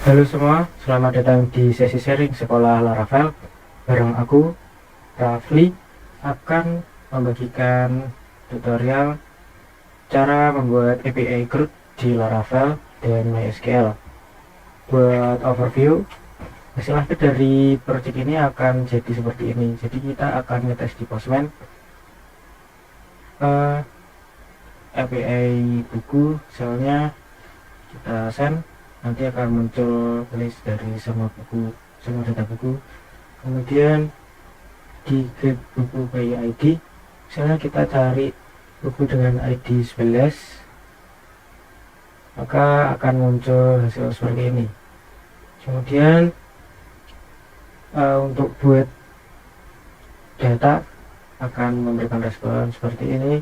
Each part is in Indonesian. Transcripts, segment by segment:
Halo semua, selamat datang di sesi sharing sekolah Laravel. Bareng aku, Rafli, akan membagikan tutorial cara membuat API CRUD di Laravel dan MySQL. Buat overview, hasil akhir dari project ini akan jadi seperti ini. Jadi kita akan ngetes di Postman API buku, misalnya kita send, nanti akan muncul list dari semua data buku. Kemudian di get buku by ID, misalnya kita cari buku dengan ID 11, maka akan muncul hasil seperti ini. Kemudian untuk buat data akan memberikan respon seperti ini,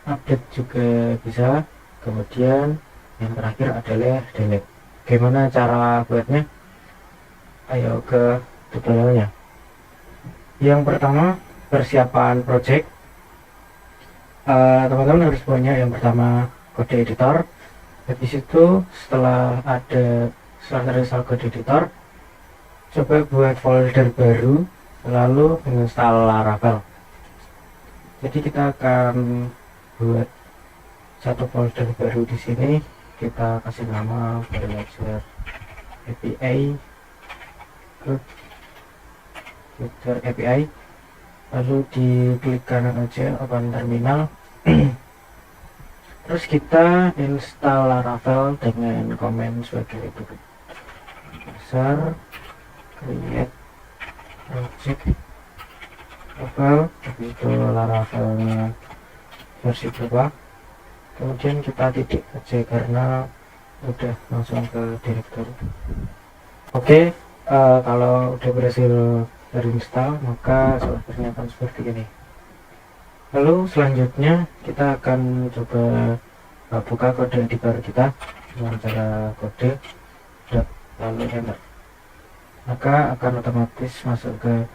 update juga bisa. Kemudian yang terakhir adalah delete. Bagaimana cara buatnya? Ayo ke tutorialnya. Yang pertama, persiapan project. Teman-teman harus punya yang pertama kode editor. Habis itu setelah terinstall kode editor, coba buat folder baru lalu menginstal Laravel. Jadi kita akan buat satu folder baru di sini. Kita kasih nama belajar API Filter API, lalu diklik kanan aja open terminal. Terus kita install Laravel dengan komen sebagai berikut: besar create project Laravel, itu Laravelnya versi berapa. Kemudian kita titik aja karena udah langsung ke directory. Oke, kalau udah berhasil terinstall, maka softwarenya akan seperti ini. Lalu selanjutnya kita akan coba buka kode editor kita dengan cara kode lalu enter, maka akan otomatis masuk ke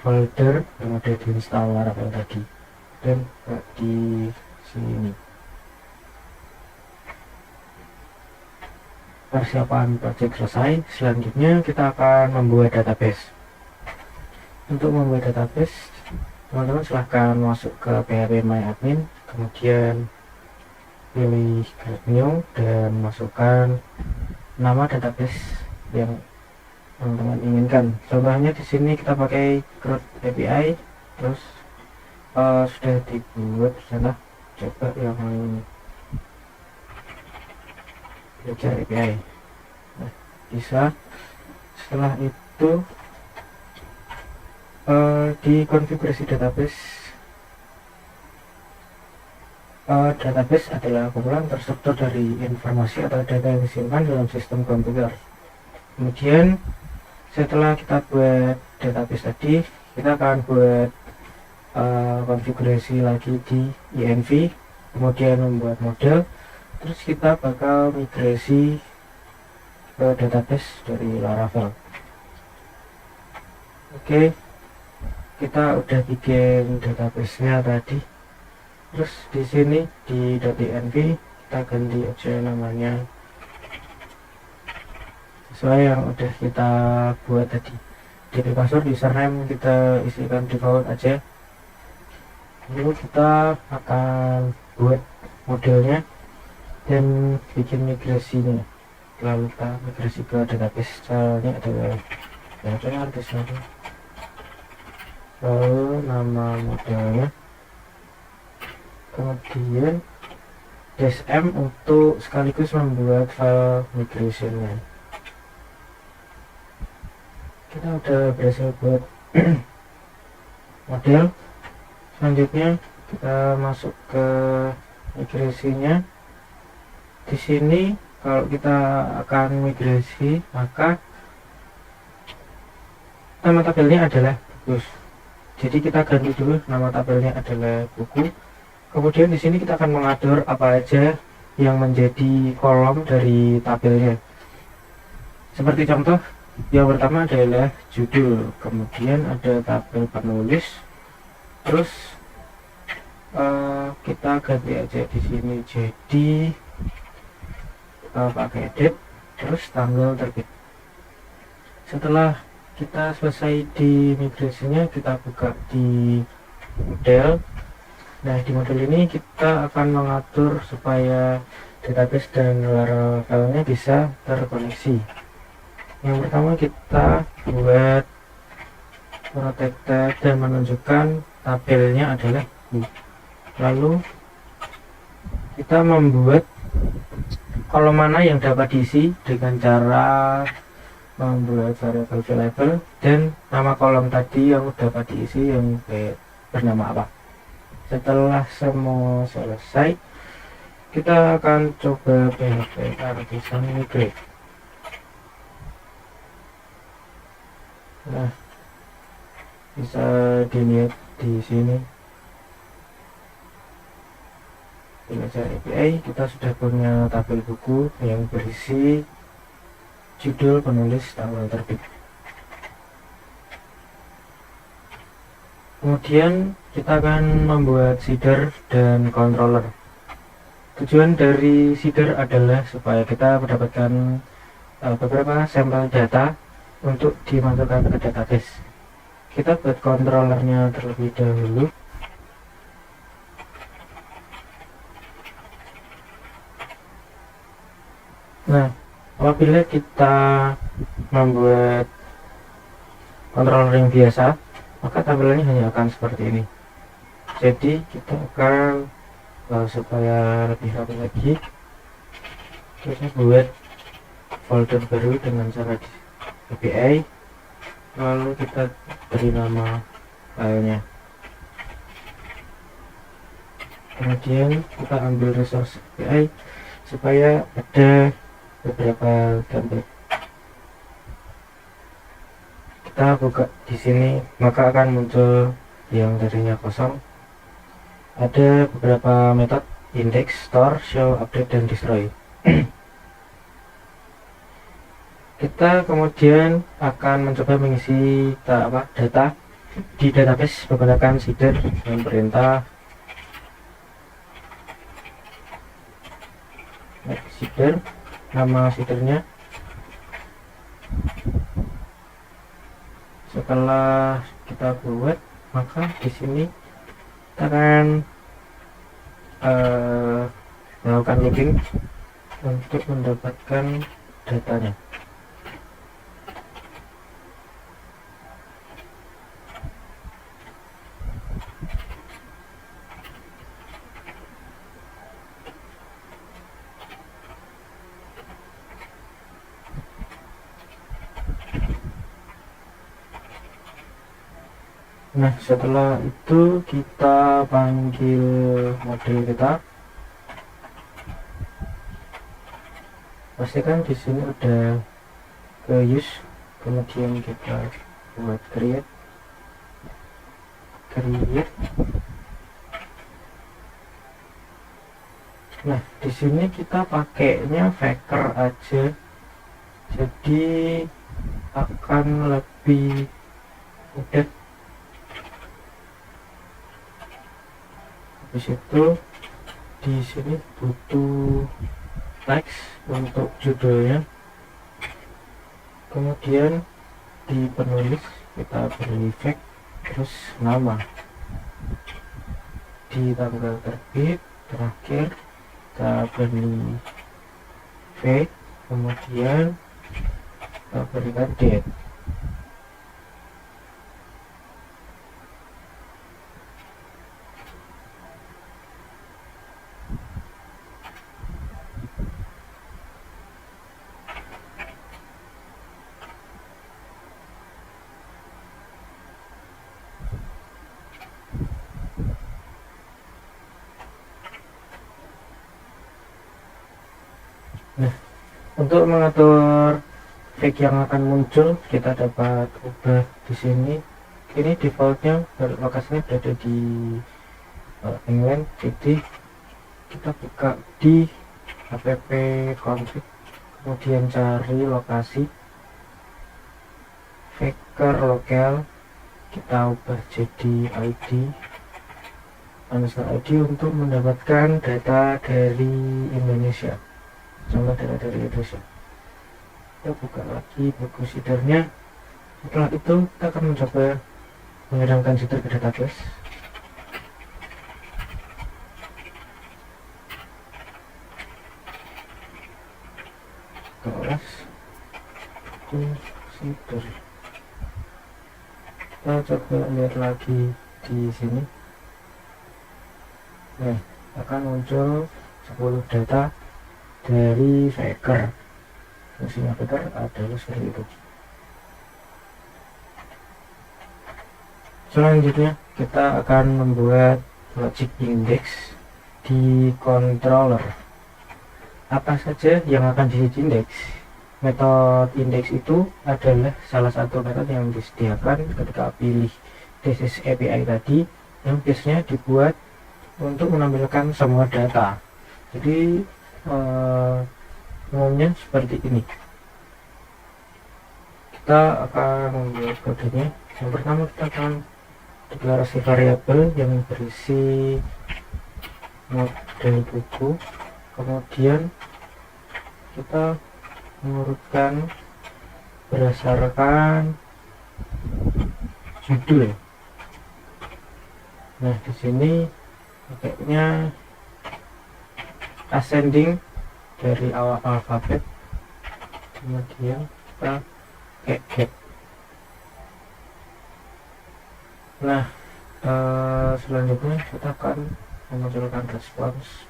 folder yang udah diinstal Laravel tadi dan di sini. Persiapan project selesai. Selanjutnya kita akan membuat database. Untuk membuat database, teman-teman silahkan masuk ke PHP MyAdmin, kemudian pilih create new dan masukkan nama database yang teman-teman inginkan. Contohnya di sini kita pakai CRUD API, terus sudah dibuat, contoh coba yang belajar API. Nah, bisa. Setelah itu di konfigurasi database, database adalah kumpulan terstruktur dari informasi atau data yang disimpan dalam sistem komputer. Kemudian setelah kita buat database tadi, kita akan buat konfigurasi lagi di env, kemudian membuat model. Terus kita bakal migrasi ke database dari Laravel. Oke, kita udah bikin database-nya tadi. Terus di sini di .env kita ganti aja namanya sesuai yang udah kita buat tadi. Jadi password, username kita isikan default aja. Lalu kita akan buat modelnya dan bikin migrasinya. Lalu kita migrasi ke database, caranya adalah lalu nama modelnya, kemudian -m untuk sekaligus membuat file migrationnya. Kita udah berhasil buat model. Selanjutnya kita masuk ke migrasinya. Di sini kalau kita akan migrasi, maka nama tabelnya adalah buku. Jadi kita ganti dulu, nama tabelnya adalah buku. Kemudian di sini kita akan mengatur apa aja yang menjadi kolom dari tabelnya. Seperti contoh, yang pertama adalah judul, kemudian ada tabel penulis. Terus kita ganti aja di sini jadi pakai edit, terus tanggal terbit. Setelah kita selesai di migrasinya, kita buka di model. Nah, di model ini kita akan mengatur supaya database dan Laravel filenya bisa terkoneksi. Yang pertama, kita buat protected dan menunjukkan tabelnya adalah bu. Lalu kita membuat kolom mana yang dapat diisi dengan cara membuat variable available dan nama kolom tadi yang dapat diisi yang bernama apa. Setelah semua selesai, kita akan coba PHP Artisan Migrate. Nah, bisa dilihat di sini belajar API, kita sudah punya tabel buku yang berisi judul, penulis, tanggal terbit. Kemudian kita akan membuat seeder dan controller. Tujuan dari seeder adalah supaya kita mendapatkan beberapa sampel data untuk dimasukkan ke database. Kita buat controllernya terlebih dahulu. Nah, apabila kita membuat controller yang biasa, maka tampilannya hanya akan seperti ini. Jadi kita akan supaya lebih rapi lagi, kita buat folder baru dengan cara di API, lalu kita beri nama filenya. Kemudian kita ambil resource API supaya ada beberapa template. Kita buka di sini, maka akan muncul yang tadinya kosong. Ada beberapa metode: index, store, show, update, dan destroy. Kita kemudian akan mencoba mengisi data di database menggunakan seeder dan perintah seeder, nama seedernya. Setelah kita buat, maka di sini kita akan melakukan login untuk mendapatkan datanya. Nah, setelah itu kita panggil model kita. Pastikan di sini ada ke use, kemudian kita buat create. Nah, di sini kita pakainya Faker aja, jadi akan lebih mudah. Habis itu di sini butuh teks untuk judulnya. Kemudian di penulis kita beri fact, terus nama. Di tanggal terbit terakhir kita beri fact, kemudian kita berikan date. Nah, untuk mengatur flag yang akan muncul, kita dapat ubah di sini. Ini defaultnya lokasinya berada di England, jadi kita buka di app config, kemudian cari lokasi Faker lokal, kita ubah jadi ID untuk mendapatkan data dari Indonesia. Contoh data dari Indonesia. kita buka lagi buku seedernya. Setelah itu kita akan mencoba menghilangkan seeder ke database. Kelas buku seeder, kita coba lihat lagi di sini. Nah, akan muncul 10 data dari Faker. Fungsinya Faker adalah seperti itu. Selanjutnya kita akan membuat logic index di controller. Apa saja yang akan diindex? Metode index itu adalah salah satu metode yang disediakan ketika pilih this API tadi, yang biasanya dibuat untuk menampilkan semua data. Jadi umumnya seperti ini. Kita akan membuat kodenya. Yang pertama kita akan deklarasi variabel yang berisi model buku, kemudian kita mengurutkan berdasarkan judul. Nah, di sini pakainya ascending dari awal alfabet, kemudian kita pakai get. Nah, selanjutnya kita akan memunculkan respons.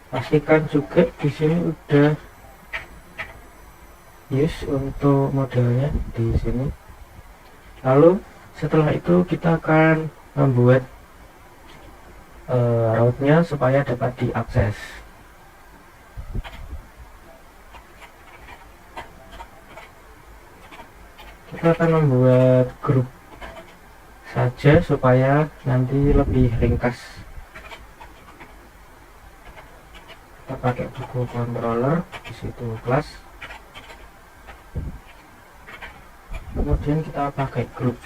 Pastikan juga di sini udah use untuk modelnya di sini. Lalu setelah itu kita akan membuat route-nya supaya dapat diakses. Kita akan membuat grup saja supaya nanti lebih ringkas. Kita pakai buku controller, di situ kelas, kemudian kita pakai grup.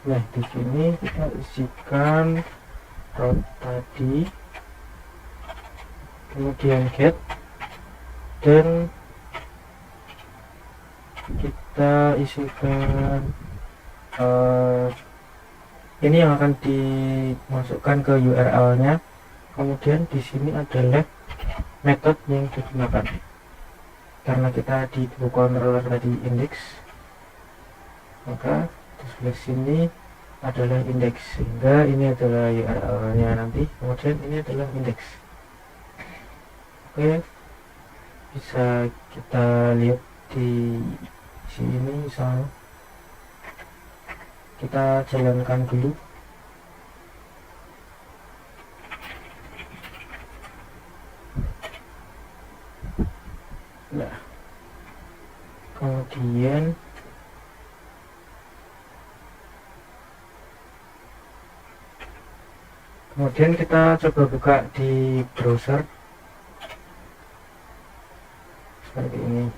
Nah, di sini kita isikan route tadi, kemudian get, dan kita isikan ini yang akan dimasukkan ke URL-nya. Kemudian di sini adalah metode yang digunakan. Karena kita di buku controller tadi index, maka di sebelah sini adalah index, sehingga ini adalah URL-nya nanti. Kemudian ini adalah index. Oke, bisa kita lihat di sini. Misalnya kita jalankan dulu. Nah, kemudian kita coba buka di browser seperti ini.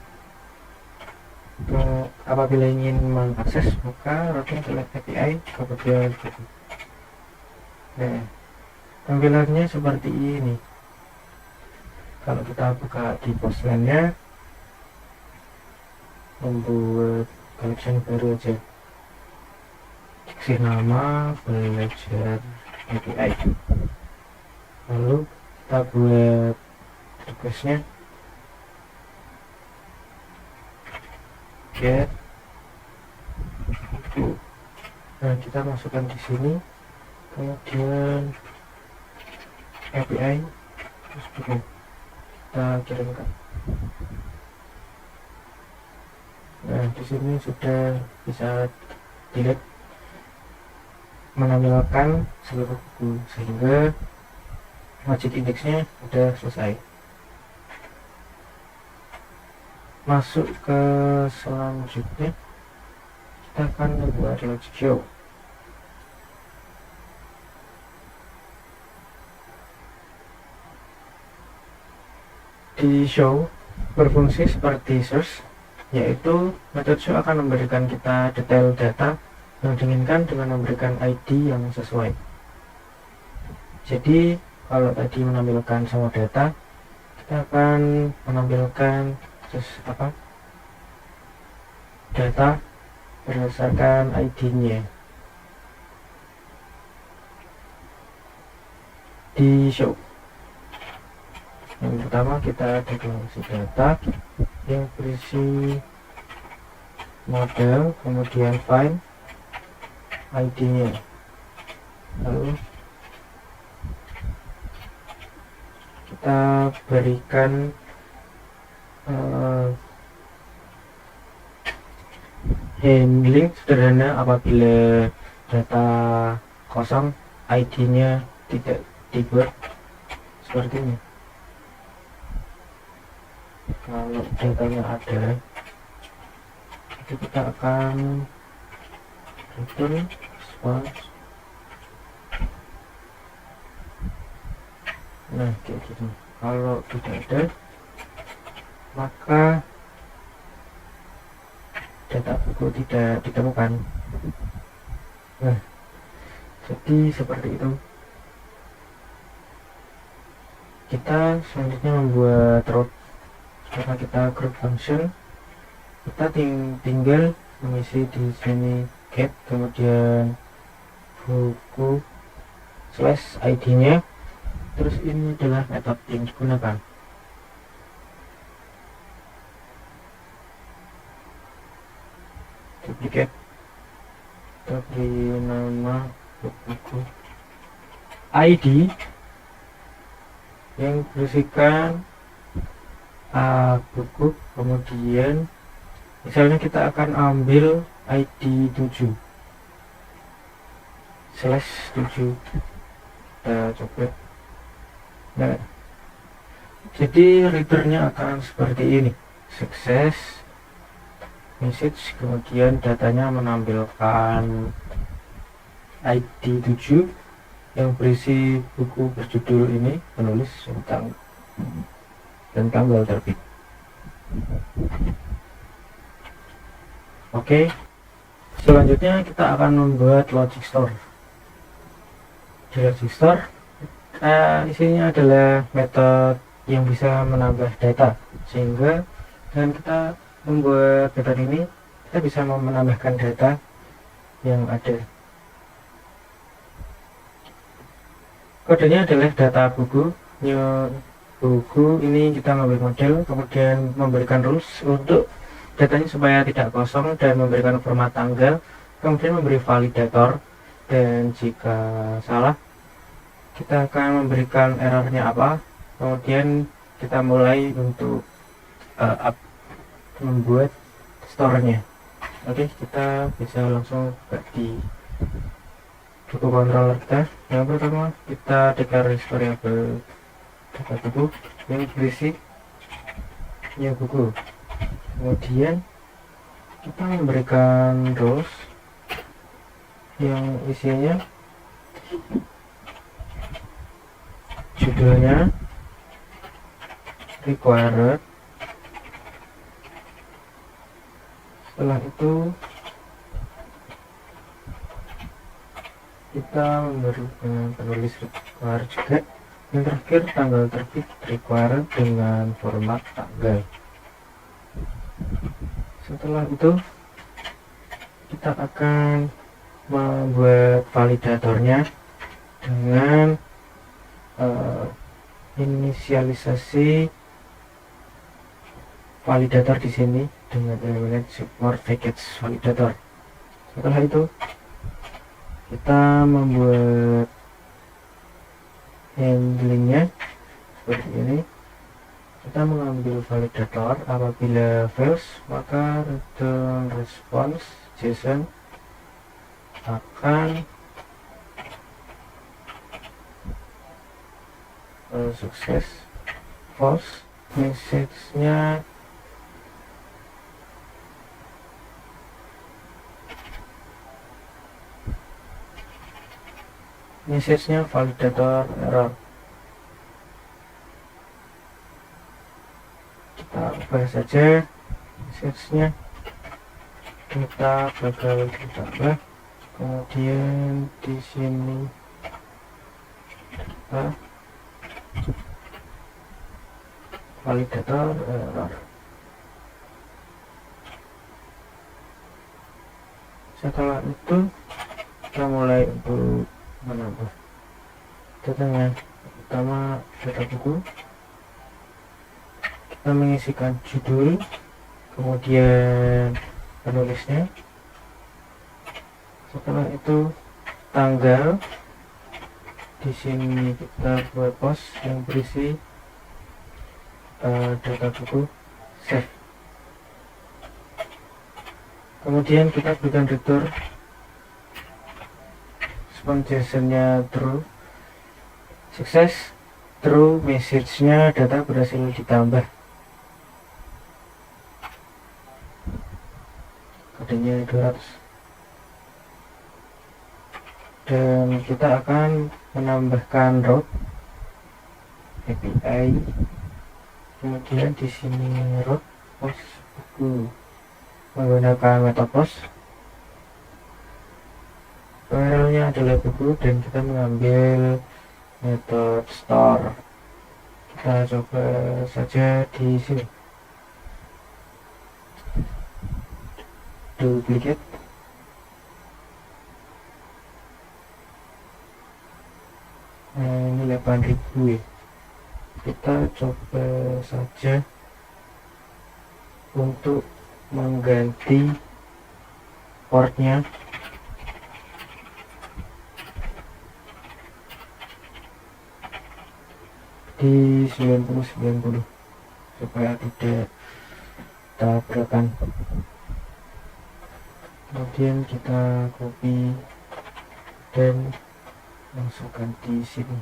Untuk apabila ingin mengakses, maka route select API, kemudian buku. Nah, tampilannya seperti ini. Kalau kita buka di Postman-nya, membuat collection baru aja, dikasih nama belajar API, lalu kita buat requestnya get. Nah, kita masukkan di sini, kemudian API, terus buku, kita kirimkan. Nah, di sini sudah bisa dilihat menampilkan seluruh buku, sehingga logic indexnya sudah selesai. Masuk ke selanjutnya, kita akan membuat logic show. Di show berfungsi seperti search, yaitu metode show akan memberikan kita detail data yang diinginkan dengan memberikan ID yang sesuai. Jadi kalau tadi menampilkan semua data, kita akan menampilkan data berdasarkan ID-nya di show. Yang pertama kita deklarasi data yang berisi model, kemudian file, ID-nya, lalu kita berikan handling sederhana apabila data kosong, ID-nya tidak dibuat seperti ini. Kalau datanya ada, jadi kita akan return response. Nah, kayak gitu. Kalau tidak ada, maka data buku tidak ditemukan. Nah, jadi seperti itu. Kita selanjutnya membuat route. Karena kita group function, kita tinggal mengisi di sini get, kemudian buku slash ID-nya, terus ini adalah metode yang digunakan. Duplicate, kita beri nama buku ID yang berisikan buku, kemudian misalnya kita akan ambil ID 7 slash 7, kita coba. Nah, jadi return-nya akan seperti ini, sukses message, kemudian datanya menampilkan ID 7 yang berisi buku berjudul ini, penulis tentang dan tanggal terbit. Oke, selanjutnya kita akan membuat logic store. Di logic store isinya adalah metode yang bisa menambah data, sehingga dengan kita membuat metode ini kita bisa menambahkan data yang ada. Kodenya adalah data buku. Buku ini kita mengambil model, kemudian memberikan rules untuk datanya supaya tidak kosong, dan memberikan format tanggal, kemudian memberi validator, dan jika salah kita akan memberikan errornya apa, kemudian kita mulai untuk membuat store-nya. Oke, kita bisa langsung buka di buku controller kita. Yang pertama kita declare variable data buku yang berisi buku, kemudian kita memberikan rows yang isinya judulnya, required, setelah itu kita memberikan penulis required juga, yang terakhir tanggal terbit required dengan format tanggal. Setelah itu kita akan membuat validatornya dengan inisialisasi validator di sini dengan element support package validator. Setelah itu kita membuat handlingnya seperti ini. Kita mengambil validator, apabila false maka return response JSON akan sukses, false message-nya validator error. Kita ubah saja message-nya, kita bakal ditambah, kemudian di sini kita validator error. Setelah itu kita mulai untuk menambah datanya. Pertama, data buku, kita mengisikan judul, kemudian penulisnya. Setelah itu tanggal, di sini kita buat pos yang berisi data buku, save. Kemudian kita berikan return response JSON-nya true, sukses, true, message-nya data berhasil ditambah, kodenya 200. Dan kita akan menambahkan route API, kemudian di sini route post buku menggunakan metode post. URL-nya adalah buku dan kita mengambil metode store. Kita coba saja di sini, duplicate, ini 8000 ya. Kita coba saja untuk mengganti portnya di 9090 supaya tidak tabrakan. Kemudian kita copy dan masukkan di sini.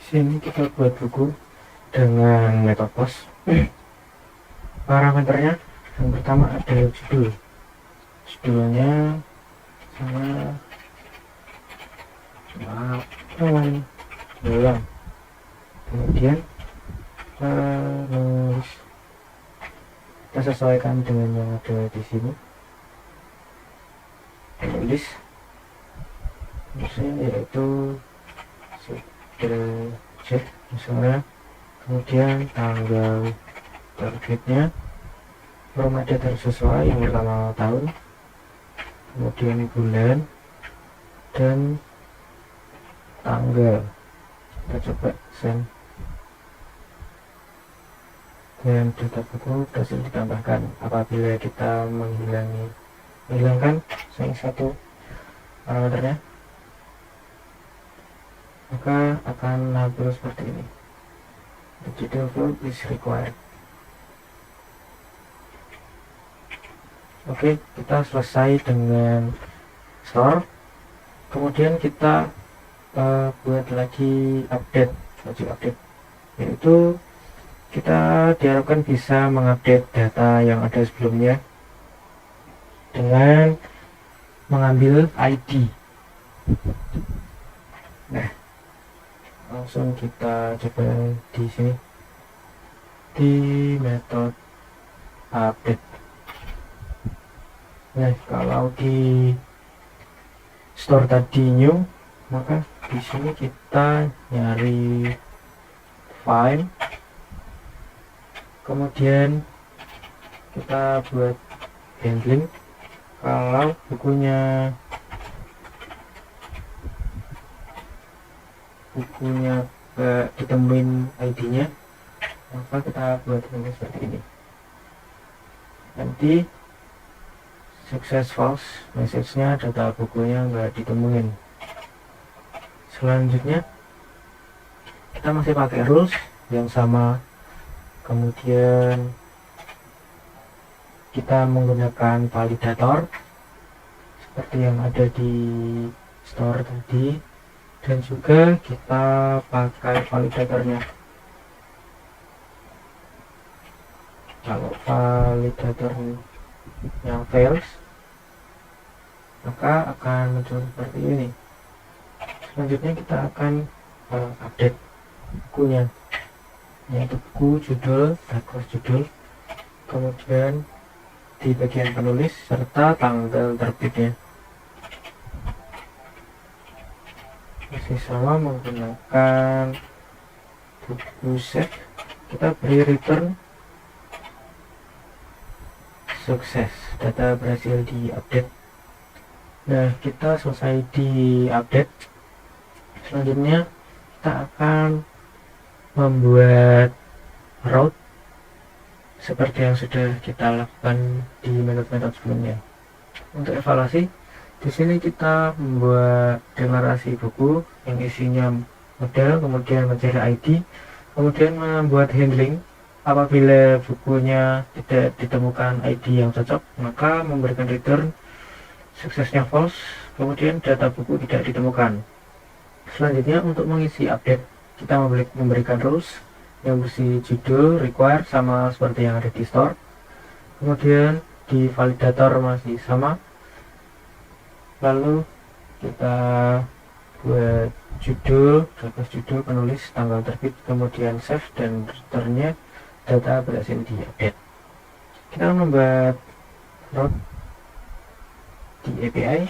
Sini kita buat buku dengan metode post. Parameternya yang pertama ada judulnya sama ulang. Kemudian kita sesuaikan dengan yang ada di sini, tulis yaitu subjek misalnya, kemudian tanggal targetnya, format data sesuai, yang pertama tahun, kemudian bulan dan tanggal. Kita coba send dan data buku berhasil ditambahkan. Apabila kita menghilangkan salah satu parameternya, maka akan hampir seperti ini. Digital flow is required. Oke, kita selesai dengan store. Kemudian kita buat lagi wajib update, yaitu kita diharapkan bisa mengupdate data yang ada sebelumnya dengan mengambil ID. Nah, langsung kita coba di sini di metode update. Nah, kalau di store tadi new, maka di sini kita nyari file, kemudian kita buat handling. Kalau bukunya ditemuin ID-nya, maka kita buat ini seperti ini. Nanti success false, message-nya data bukunya nggak ditemuin. Selanjutnya kita masih pakai rules yang sama, kemudian kita menggunakan validator seperti yang ada di store tadi, dan juga kita pakai validatornya. Kalau validator yang fails, maka akan muncul seperti ini. Selanjutnya kita akan update. bukunya, yaitu buku, judul, background judul, kemudian di bagian penulis serta tanggal terbitnya. Masih sama menggunakan buku save, kita beri return sukses, data berhasil di update. Nah, kita selesai di update. Selanjutnya kita akan membuat route seperti yang sudah kita lakukan di metode-metode sebelumnya. Untuk evaluasi, di sini kita membuat deklarasi buku yang isinya model, kemudian mencari ID, kemudian membuat handling. Apabila bukunya tidak ditemukan ID yang cocok, maka memberikan return suksesnya false, kemudian data buku tidak ditemukan. Selanjutnya untuk mengisi update, kita memberikan rules yang berisi judul, require, sama seperti yang ada di store. Kemudian di validator masih sama. Lalu kita buat judul, penulis, tanggal terbit, kemudian save, dan returnnya data berhasil di update. Kita membuat route di API,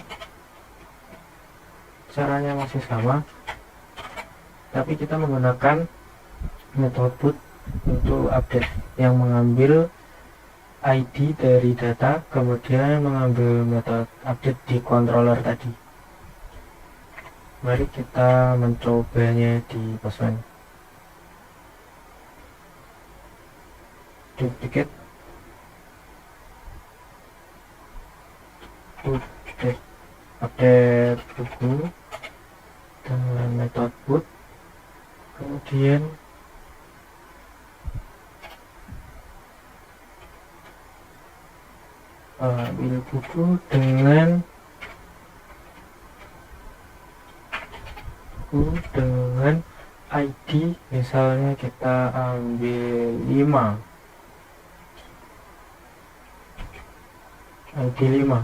caranya masih sama, tapi kita menggunakan metode put untuk update yang mengambil ID dari data, kemudian mengambil metode update di controller tadi. Mari kita mencobanya di Postman. Duplicate update buku dengan metode put, kemudian ambil buku dengan ID, misalnya kita ambil 5 ID 5.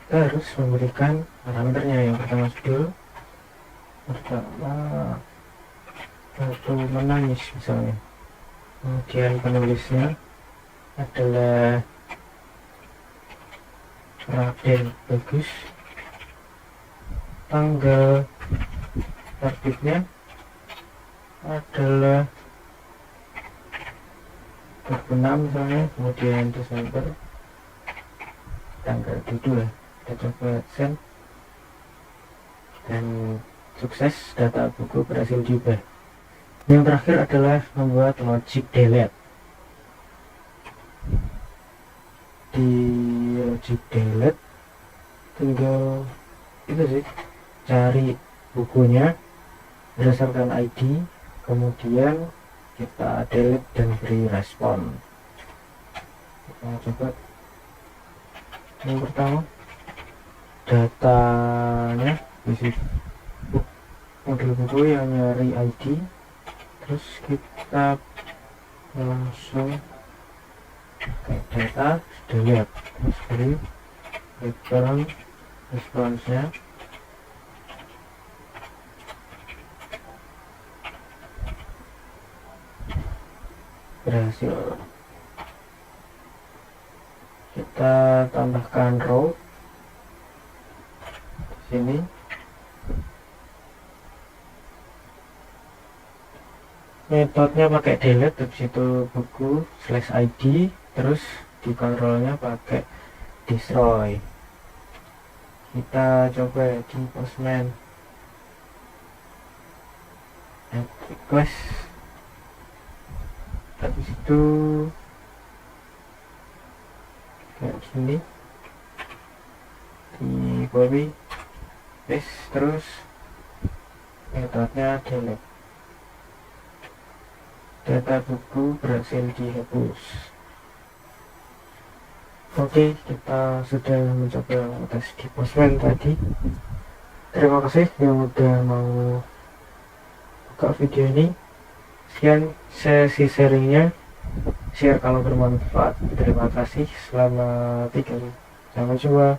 Kita harus memberikan parameternya. Yang pertama judul, pertama waktu menangis misalnya, kemudian penulisnya adalah Raden Bagus, tanggal terbitnya adalah 26 misalnya, kemudian Desember tanggal 7 ya. Kita coba send dan sukses, data buku berhasil diubah. Yang terakhir adalah membuat logic delete. Di logic delete tinggal itu sih, cari bukunya berdasarkan ID, kemudian kita delete dan beri respon. Kita coba yang pertama, datanya isi model buku yang nyari ID, terus kita langsung ke data, sudah lihat, terus beri return responsnya. Berhasil. Kita tambahkan row di sini. Metodenya pakai delete, habis itu buku /id, terus di kontrolnya pakai destroy. Kita coba di Postman add request, habis itu kayak gini, di copy paste, terus metodenya delete, data buku berhasil dihapus. Oke, kita sudah mencoba tes di Postman tadi. Terima kasih yang udah mau buka video ini. Sekian sesi sharingnya. Share kalau bermanfaat. Terima kasih. Selamat tinggal. Sampai jumpa.